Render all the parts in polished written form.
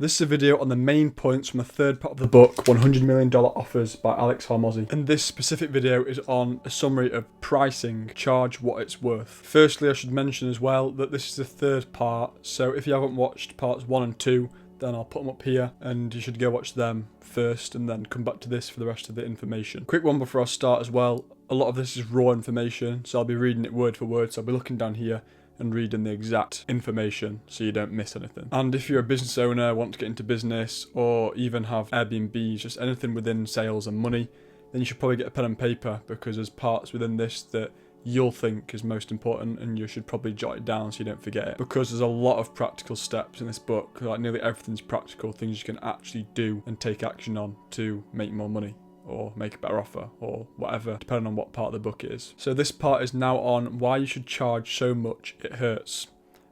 This is a video on the main points from the third part of the book, $100 Million Offers by Alex Hormozi. And this specific video is on a summary of pricing, charge what it's worth. Firstly, I should mention as well that this is the third part, so if you haven't watched parts 1 and 2, then I'll put them up here and you should go watch them first and then come back to this for the rest of the information. Quick one before I start as well, a lot of this is raw information, so I'll be reading it word for word, so I'll be looking down here and reading the exact information so you don't miss anything. And if you're a business owner, want to get into business, or even have Airbnbs, just anything within sales and money, then you should probably get a pen and paper, because there's parts within this that you'll think is most important and you should probably jot it down so you don't forget it, because there's a lot of practical steps in this book. Like nearly everything's practical, things you can actually do and take action on to make more money or make a better offer or whatever, depending on what part of the book it is. So this part is now on why you should charge so much it hurts.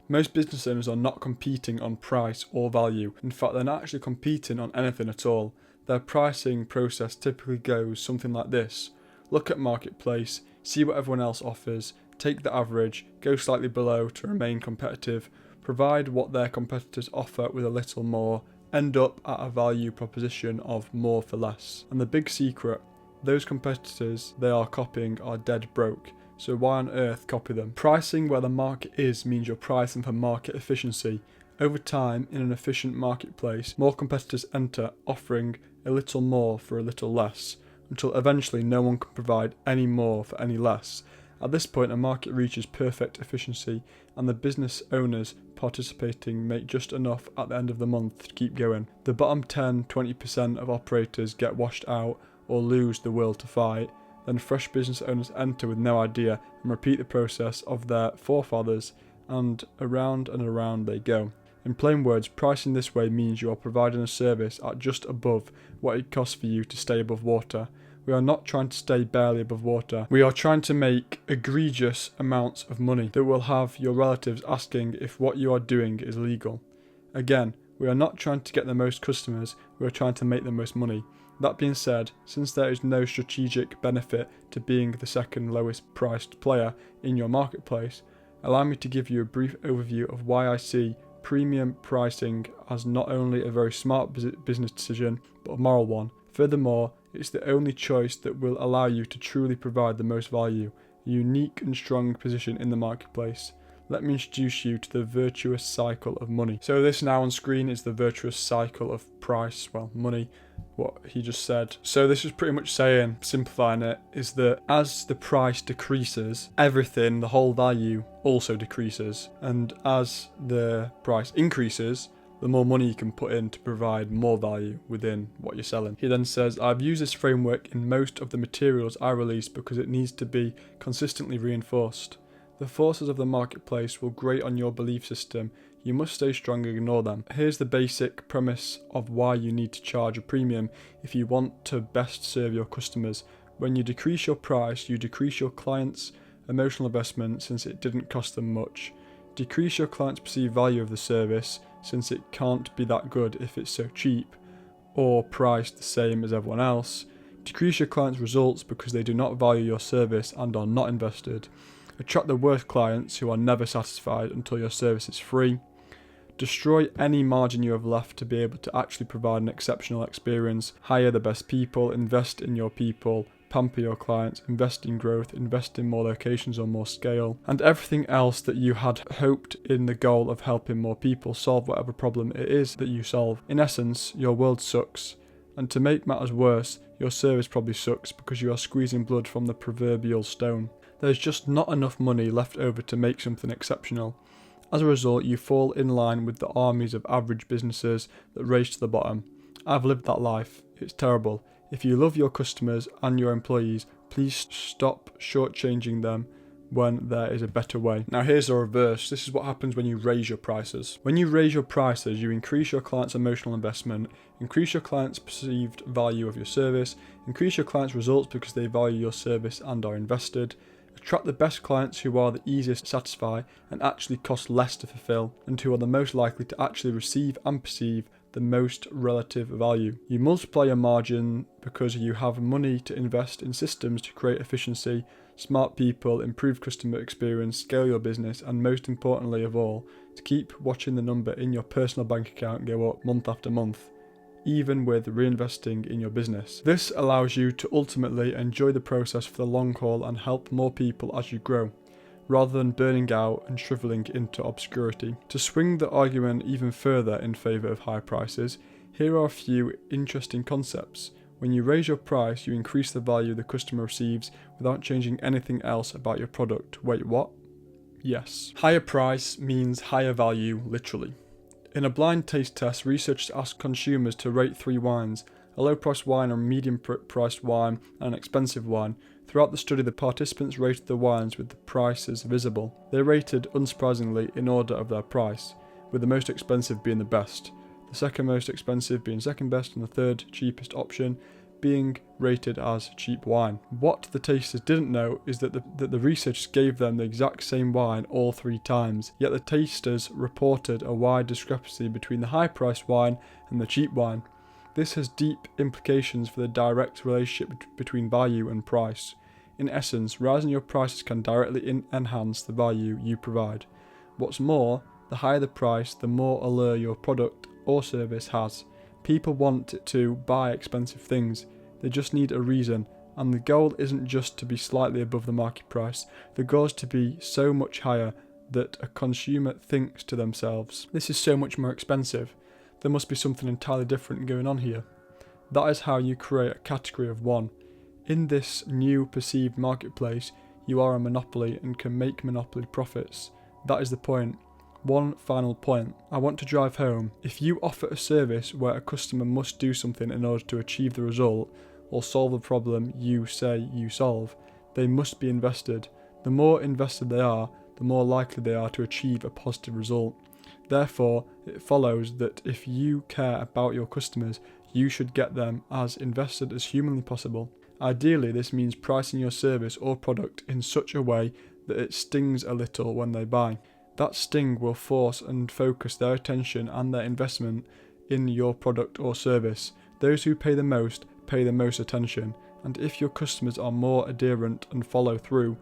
Most business owners are not competing on price or value. In fact, they're not actually competing on anything at all. Their pricing process typically goes something like this. Look at marketplace, see what everyone else offers, take the average, go slightly below to remain competitive, provide what their competitors offer with a little more, end up at a value proposition of more for less. And the big secret, those competitors they are copying are dead broke, so why on earth copy them? Pricing where the market is means you're pricing for market efficiency. Over time, in an efficient marketplace, more competitors enter, offering a little more for a little less, until eventually no one can provide any more for any less. At this point, a market reaches perfect efficiency, and the business owners participating make just enough at the end of the month to keep going. The bottom 10-20% of operators get washed out or lose the will to fight. Then fresh business owners enter with no idea and repeat the process of their forefathers, and around they go. In plain words, pricing this way means you are providing a service at just above what it costs for you to stay above water. We are not trying to stay barely above water. We are trying to make egregious amounts of money that will have your relatives asking if what you are doing is legal. Again, we are not trying to get the most customers, we are trying to make the most money. That being said, since there is no strategic benefit to being the second lowest priced player in your marketplace, allow me to give you a brief overview of why I see premium pricing as not only a very smart business decision, but a moral one. Furthermore, it's the only choice that will allow you to truly provide the most value, a unique and strong position in the marketplace. Let me introduce you to the virtuous cycle of money. So this now on screen is the virtuous cycle of price, money, what he just said. So this is pretty much saying, simplifying it, is that as the price decreases, everything, the whole value, also decreases. And as the price increases, the more money you can put in to provide more value within what you're selling. He then says, I've used this framework in most of the materials I release because it needs to be consistently reinforced. The forces of the marketplace will grate on your belief system. You must stay strong and ignore them. Here's the basic premise of why you need to charge a premium if you want to best serve your customers. When you decrease your price, you decrease your client's emotional investment since it didn't cost them much. Decrease your client's perceived value of the service, since it can't be that good if it's so cheap or priced the same as everyone else. Decrease your client's results because they do not value your service and are not invested. Attract the worst clients who are never satisfied until your service is free. Destroy any margin you have left to be able to actually provide an exceptional experience. Hire the best people, invest in your people, pamper your clients, invest in growth, invest in more locations or more scale, and everything else that you had hoped in the goal of helping more people solve whatever problem it is that you solve. In essence, your world sucks, and to make matters worse, your service probably sucks because you are squeezing blood from the proverbial stone. There's just not enough money left over to make something exceptional. As a result, you fall in line with the armies of average businesses that race to the bottom. I've lived that life. It's terrible. If you love your customers and your employees, please stop shortchanging them when there is a better way. Now here's the reverse. This is what happens when you raise your prices. When you raise your prices, you increase your client's emotional investment, increase your client's perceived value of your service, increase your client's results because they value your service and are invested, attract the best clients who are the easiest to satisfy and actually cost less to fulfill, and who are the most likely to actually receive and perceive the most relative value. You multiply your margin because you have money to invest in systems to create efficiency, smart people, improve customer experience, scale your business, and most importantly of all, to keep watching the number in your personal bank account go up month after month, even with reinvesting in your business. This allows you to ultimately enjoy the process for the long haul and help more people as you grow, rather than burning out and shriveling into obscurity. To swing the argument even further in favour of high prices, here are a few interesting concepts. When you raise your price, you increase the value the customer receives without changing anything else about your product. Wait, what? Yes. Higher price means higher value, literally. In a blind taste test, researchers asked consumers to rate 3 wines: a low-priced wine, a medium-priced wine, and an expensive wine. Throughout the study, the participants rated the wines with the prices visible. They rated, unsurprisingly, in order of their price, with the most expensive being the best, the second most expensive being second best, and the third cheapest option being rated as cheap wine. What the tasters didn't know is that the researchers gave them the exact same wine all 3 times, yet the tasters reported a wide discrepancy between the high-priced wine and the cheap wine. This has deep implications for the direct relationship between value and price. In essence, raising your prices can directly enhance the value you provide. What's more, the higher the price, the more allure your product or service has. People want to buy expensive things, they just need a reason, and the goal isn't just to be slightly above the market price, the goal is to be so much higher that a consumer thinks to themselves, this is so much more expensive, there must be something entirely different going on here. That is how you create a category of one. In this new perceived marketplace, you are a monopoly and can make monopoly profits. That is the point. One final point I want to drive home. If you offer a service where a customer must do something in order to achieve the result or solve the problem you say you solve, they must be invested. The more invested they are, the more likely they are to achieve a positive result. Therefore, it follows that if you care about your customers, you should get them as invested as humanly possible. Ideally, this means pricing your service or product in such a way that it stings a little when they buy. That sting will force and focus their attention and their investment in your product or service. Those who pay the most attention, and if your customers are more adherent and follow through,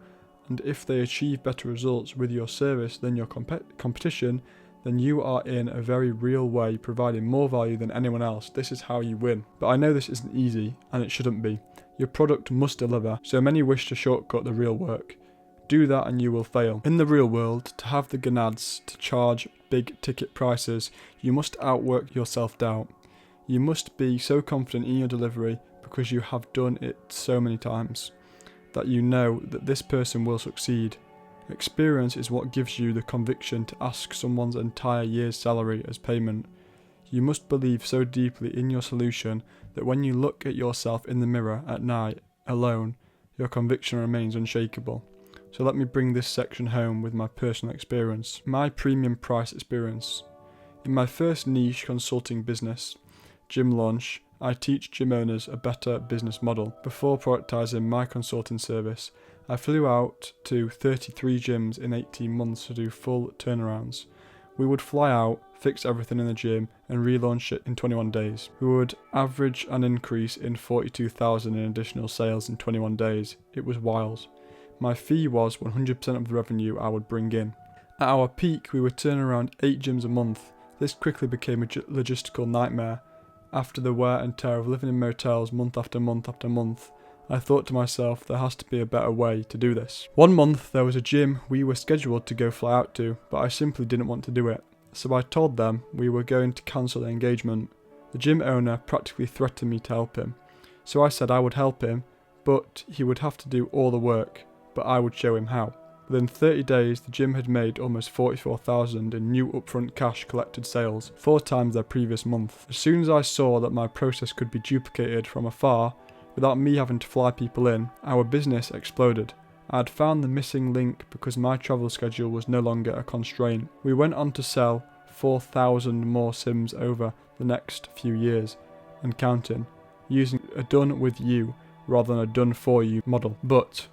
and if they achieve better results with your service than your competition, then you are in a very real way providing more value than anyone else. This is how you win. But I know this isn't easy, and it shouldn't be. Your product must deliver, so many wish to shortcut the real work. Do that and you will fail. In the real world, to have the gonads to charge big ticket prices, you must outwork your self-doubt. You must be so confident in your delivery because you have done it so many times that you know that this person will succeed. Experience is what gives you the conviction to ask someone's entire year's salary as payment. You must believe so deeply in your solution that when you look at yourself in the mirror at night, alone, your conviction remains unshakable. So let me bring this section home with my personal experience. My premium price experience. In my first niche consulting business, Gym Launch, I teach gym owners a better business model. Before productizing my consulting service, I flew out to 33 gyms in 18 months to do full turnarounds. We would fly out, fix everything in the gym, and relaunch it in 21 days. We would average an increase in 42,000 in additional sales in 21 days. It was wild. My fee was 100% of the revenue I would bring in. At our peak, we would turn around 8 gyms a month. This quickly became a logistical nightmare. After the wear and tear of living in motels month after month after month, I thought to myself there has to be a better way to do this. One month there was a gym we were scheduled to go fly out to, but I simply didn't want to do it. So I told them we were going to cancel the engagement. The gym owner practically threatened me to help him. So I said I would help him, but he would have to do all the work, but I would show him how. Within 30 days, the gym had made almost 44,000 in new upfront cash collected sales, 4 times their previous month. As soon as I saw that my process could be duplicated from afar, without me having to fly people in, our business exploded. I had found the missing link because my travel schedule was no longer a constraint. We went on to sell 4,000 more Sims over the next few years, and counting, using a done with you rather than a done for you model. But,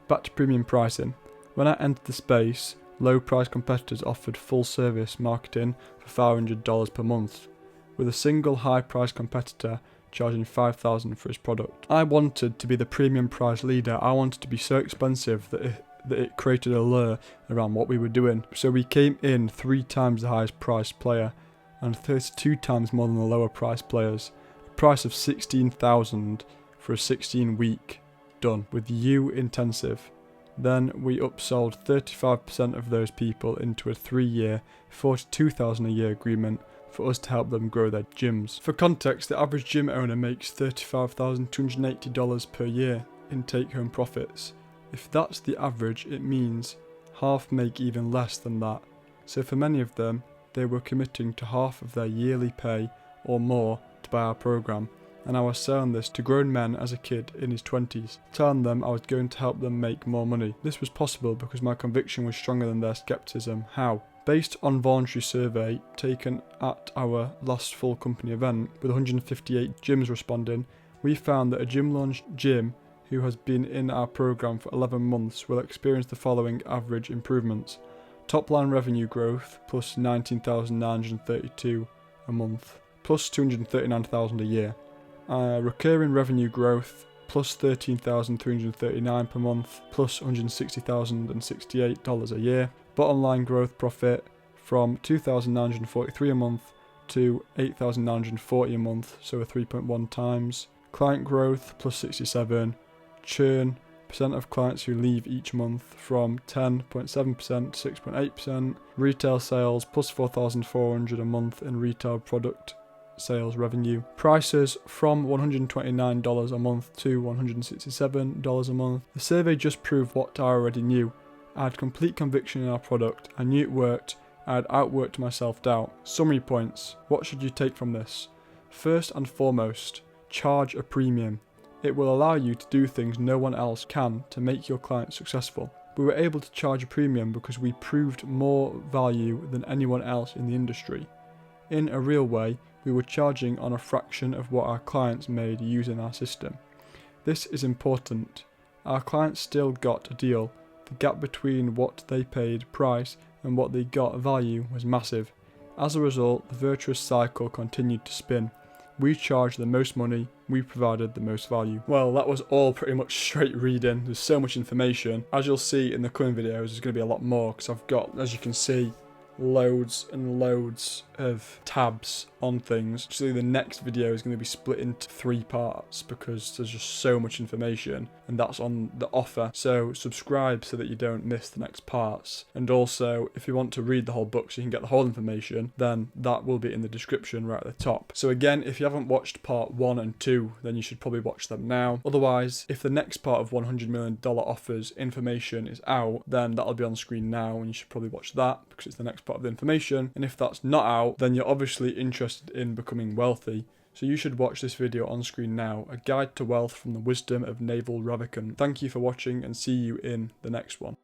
back to premium pricing. When I entered the space, low-price competitors offered full-service marketing for $500 per month, with a single high-price competitor charging $5,000 for his product. I wanted to be the premium price leader. I wanted to be so expensive that that it created a lure around what we were doing. So we came in 3 times the highest priced player and 32 times more than the lower priced players. A price of 16,000 for a 16-week done with U Intensive. Then we upsold 35% of those people into a 3-year, 42,000 a year agreement for us to help them grow their gyms. For context, the average gym owner makes $35,280 per year in take-home profits. If that's the average, it means half make even less than that. So for many of them, they were committing to half of their yearly pay or more to buy our program. And I was selling this to grown men as a kid in his 20s, telling them I was going to help them make more money. This was possible because my conviction was stronger than their skepticism. How? Based on voluntary survey taken at our last full company event, with 158 gyms responding, we found that a gym launch gym who has been in our program for 11 months will experience the following average improvements. Top line revenue growth, plus 19,932 a month, plus 239,000 a year. Recurring revenue growth, plus 13,339 per month, plus $160,068 a year. Bottom line growth profit from 2,943 a month to 8,940 a month, so a 3.1 times. Client growth, plus 67. Churn, percent of clients who leave each month, from 10.7% to 6.8%. Retail sales, plus 4,400 a month in retail product sales revenue. Prices from $129 a month to $167 a month. The survey just proved what I already knew. I had complete conviction in our product. I knew it worked. I had outworked my self-doubt. Summary points. What should you take from this? First and foremost, charge a premium. It will allow you to do things no one else can to make your clients successful. We were able to charge a premium because we proved more value than anyone else in the industry. In a real way, we were charging on a fraction of what our clients made using our system. This is important. Our clients still got a deal. The gap between what they paid price and what they got value was massive. As a result, the virtuous cycle continued to spin. We charged the most money, we provided the most value. Well, that was all pretty much straight reading. There's so much information. As you'll see in the coming videos, there's going to be a lot more because I've got, as you can see, loads and loads of tabs on things. So the next video is going to be split into 3 parts because there's just so much information, and that's on the offer. So subscribe so that you don't miss the next parts. And also, if you want to read the whole book so you can get the whole information, then that will be in the description right at the top. So again, if you haven't watched part 1 and 2, then you should probably watch them now. Otherwise, if the next part of $100 million offers information is out, then that'll be on screen now, and you should probably watch that because it's the next part of the information. And if that's not out, then you're obviously interested in becoming wealthy, so you should watch this video on screen now, A Guide to Wealth from the Wisdom of Naval Ravikant. Thank you for watching and see you in the next one.